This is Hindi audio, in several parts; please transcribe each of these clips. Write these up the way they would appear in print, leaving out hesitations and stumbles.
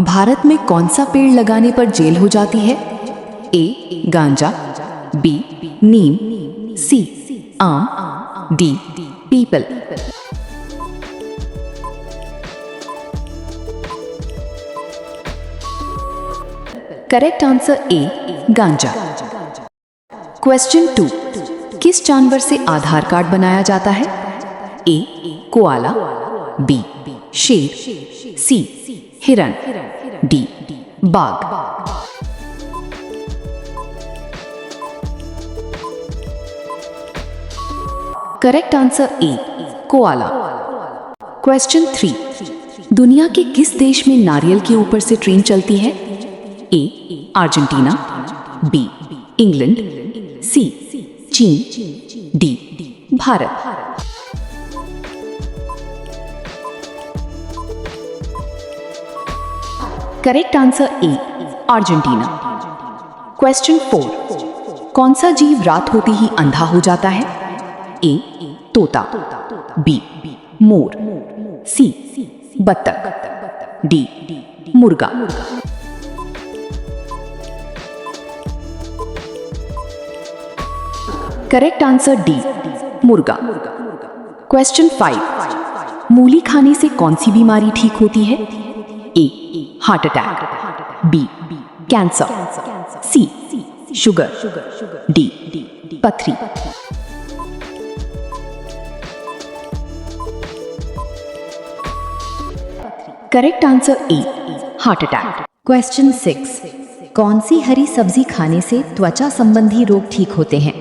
भारत में कौन सा पेड़ लगाने पर जेल हो जाती है? ए गांजा, बी नीम, सी आम, डी पीपल। करेक्ट आंसर ए गांजा। क्वेश्चन 2, किस जानवर से आधार कार्ड बनाया जाता है? ए कोआला, बी शेर, सी हिरण, डी बाघ। करेक्ट आंसर ए कोआला। क्वेश्चन 3, दुनिया के किस देश में नारियल के ऊपर से ट्रेन चलती है? ए अर्जेंटीना, बी इंग्लैंड, सी चीन, डी भारत। करेक्ट आंसर ए अर्जेंटीना। क्वेश्चन 4, कौन सा जीव रात होते ही अंधा हो जाता है? ए तोता, बी मोर, सी बत्तख, डी मुर्गा। करेक्ट आंसर डी मुर्गा। क्वेश्चन 5, मूली खाने से कौन सी बीमारी ठीक होती है? A heart attack, B cancer, C sugar, D पथरी। Correct answer A heart attack. Question 6, कौन सी हरी सब्जी खाने से त्वचा संबंधी रोग ठीक होते हैं?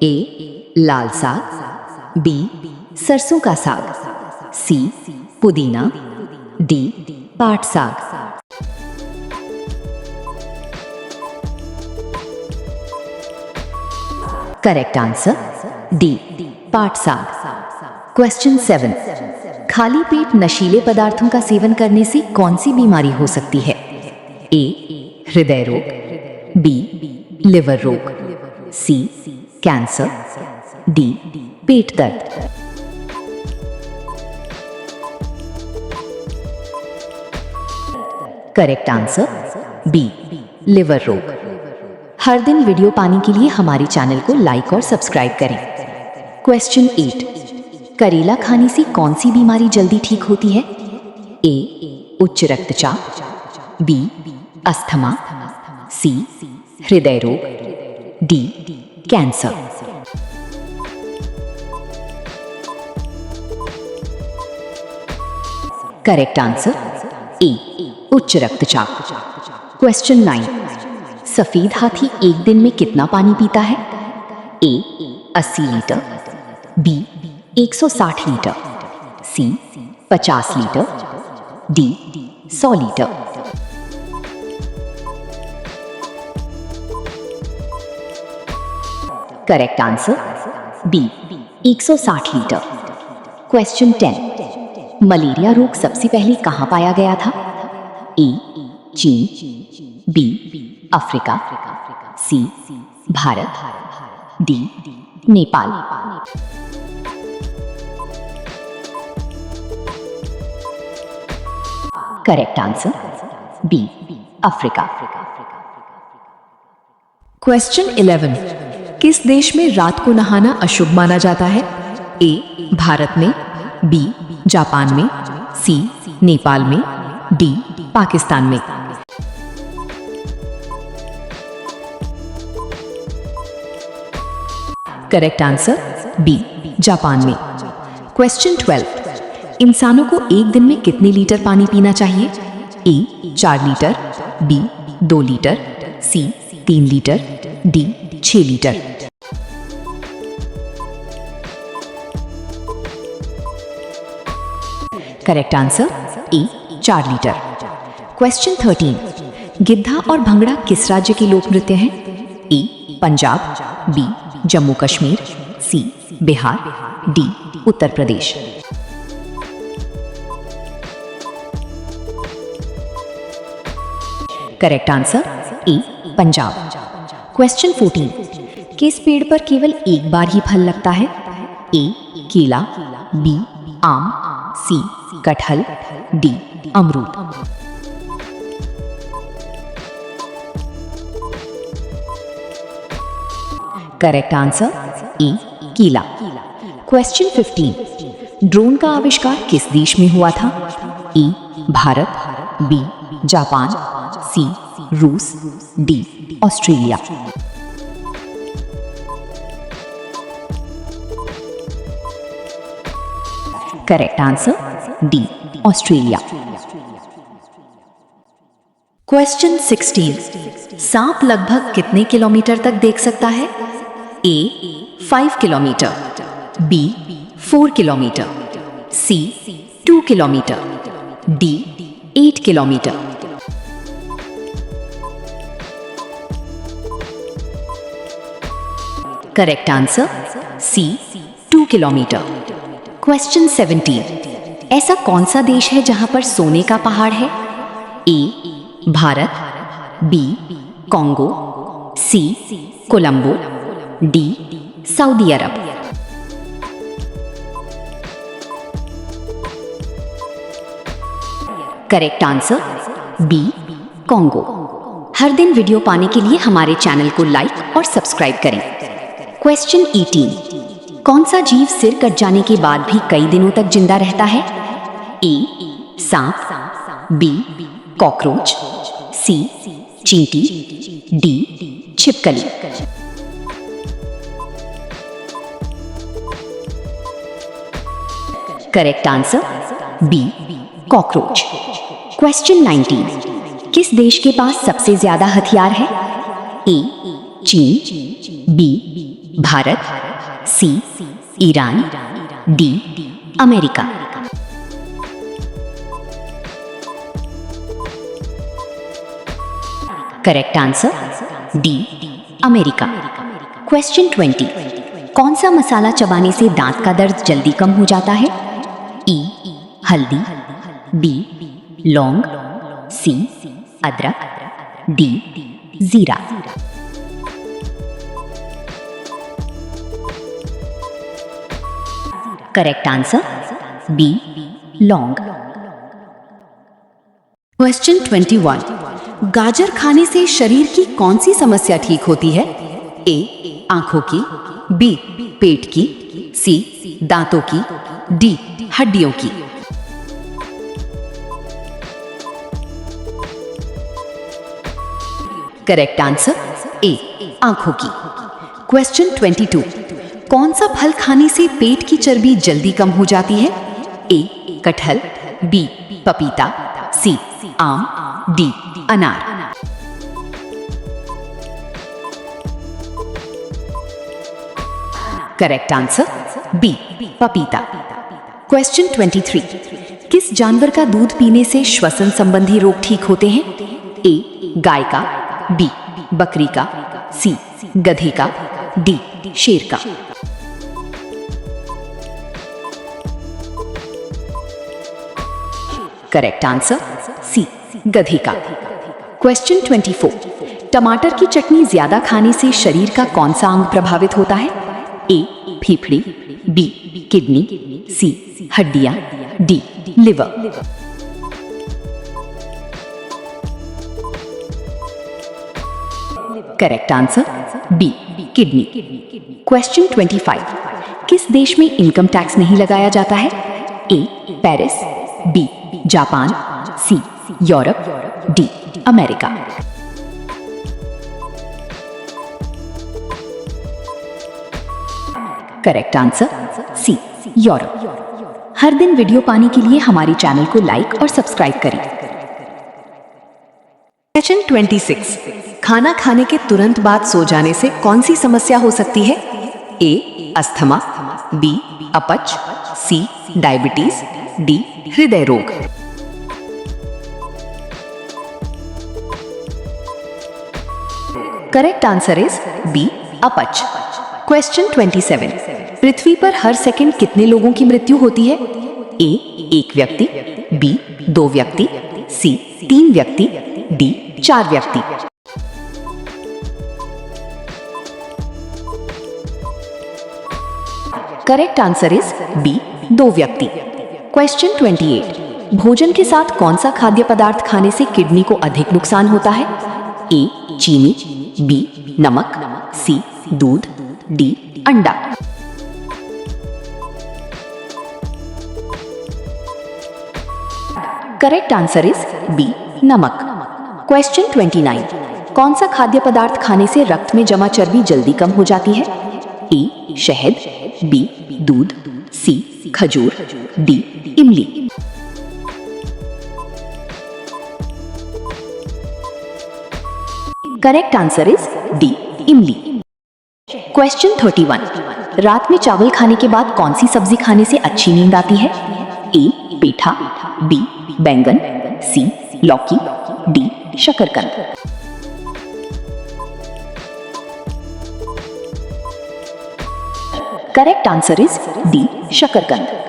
ए लाल साग, बी सरसों का साग, सी पुदीना, डी पाट साग। करेक्ट आंसर डी पाट साग। क्वेश्चन 7, खाली पेट नशीले पदार्थों का सेवन करने से कौन सी बीमारी हो सकती है? ए हृदय रोग, बी लिवर रोग, सी कैंसर, डी पेट दर्द। करेक्ट आंसर बी लिवर रोग। हर दिन वीडियो पाने के लिए हमारे चैनल को लाइक और सब्सक्राइब करें। क्वेश्चन 8, करेला खाने से कौन सी बीमारी जल्दी ठीक होती है? ए उच्च रक्तचाप, बी अस्थमा, सी हृदय रोग, डी कैंसर। करेक्ट आंसर ए उच्च रक्तचाप। क्वेश्चन 9, सफेद हाथी एक दिन में कितना पानी पीता है? A 80 litre, B 160 litre, C 50 litre, D 100 litre. Correct answer B 160 litre. Question 10, malaria रोग सबसे पहले कहां पाया गया था? ए चीन, B Africa, C Bharat, D Nepal. Correct answer B Africa. Question 11, किस देश में रात को नहाना अशुभ माना जाता है? ए भारत में, बी जापान में, सी नेपाल में, डी पाकिस्तान में। करेक्ट आंसर बी जापान में। क्वेश्चन 12, इंसानों को एक दिन में कितने लीटर पानी पीना चाहिए? A 4 litre, B 2 litre, C 3 litre, D 6 litre. Correct answer A 4 litre. Question 13, Giddha और भंगड़ा किस राज्य के लोक नृत्य हैं? A Punjab, B Jammu Kashmir, C Bihar, D Uttar Pradesh. Correct answer A Punjab. Question 14, किस पेड़ पर केवल एक बार ही फल लगता है? ए केला, बी आम, सी कटहल, डी अमरूद। करेक्ट आंसर ई कीला। क्वेश्चन 15, ड्रोन का आविष्कार किस देश में हुआ था? A Bharat, B Japan, C रूस, D Australia. Correct answer D Australia. Question 16, सांप लगभग कितने किलोमीटर तक देख सकता है? A 5 kilometre, B 4 kilometre, C 2 kilometre, D 8 kilometre. Correct answer C 2 kilometre. Question 17, ऐसा कौन सा देश है जहां पर सोने का पहाड़ है? A Bharat, B Congo, C Colombo, D सऊदी अरब। Correct answer B Congo. हर दिन वीडियो पाने के लिए हमारे चैनल को लाइक और सब्सक्राइब करें। क्वेश्चन 18, कौन सा जीव सिर कट जाने के बाद भी कई दिनों तक जिंदा रहता है? ए सांप, बी कॉकरोच, सी चींटी, डी छिपकली। Correct answer B cockroach. Question 19, किस देश के पास सबसे ज्यादा हथियार है? ए चीन, B Bharat, C Iran, D America. Correct answer D America. Question 20, कौन सा मसाला चबाने से दांत का दर्द जल्दी कम हो जाता है? ई हल्दी, बी लौंग, सी अदरक, डी जीरा। करेक्ट आंसर बी लौंग। क्वेश्चन 21, गाजर खाने से शरीर की कौन सी समस्या ठीक होती है? ए आंखों की, बी पेट की, सी दांतों की, डी हड्डियों की। करेक्ट आंसर ए आंखों की। क्वेश्चन 22, कौन सा फल खाने से पेट की चर्बी जल्दी कम हो जाती है? ए कटहल, बी पपीता, सी आम, डी अनार। करेक्ट आंसर बी पपीता। क्वेश्चन 23, किस जानवर का दूध पीने से श्वसन संबंधी रोग ठीक होते हैं? ए गाय का, बी बकरी का, सी गधे का, डी शेर का। करेक्ट आंसर सी गधे का। क्वेश्चन 24, टमाटर की चटनी ज्यादा खाने से शरीर का कौन सा अंग प्रभावित होता है? ए फेफड़े, बी किडनी, सी हड्डियां, D liver. Correct answer B kidney. Question 25, किस देश में इनकम टैक्स नहीं लगाया जाता है? A Paris, B Japan, C Europe, D America. Correct answer C Europe. हर दिन वीडियो पाने के लिए हमारे चैनल को लाइक और सब्सक्राइब करें। क्वेश्चन 26, खाना खाने के तुरंत बाद सो जाने से कौन सी समस्या हो सकती है? ए अस्थमा, बी अपच, सी डायबिटीज, डी हृदय रोग। करेक्ट आंसर इज बी अपच। क्वेश्चन 27, पृथ्वी पर हर सेकंड कितने लोगों की मृत्यु होती है? ए एक व्यक्ति, बी 2 व्यक्ति, सी 3 व्यक्ति, डी 4 व्यक्ति। करेक्ट आंसर इज बी 2 व्यक्ति। क्वेश्चन 28, भोजन के साथ कौन सा खाद्य पदार्थ खाने से किडनी को अधिक नुकसान होता है? ए चीनी, बी नमक, सी दूध, डी अंडा। करेक्ट आंसर इज बी नमक। क्वेश्चन 29, कौन सा खाद्य पदार्थ खाने से रक्त में जमा चर्बी जल्दी कम हो जाती है? ए शहद, बी दूध, सी खजूर, डी इमली। करेक्ट आंसर इज डी इमली। क्वेश्चन 31, रात में चावल खाने के बाद कौन सी सब्जी खाने से अच्छी नींद आती है? ए पेठा, बी बैंगन, सी लौकी, डी शकरकंद। करेक्ट आंसर इज डी शकरकंद।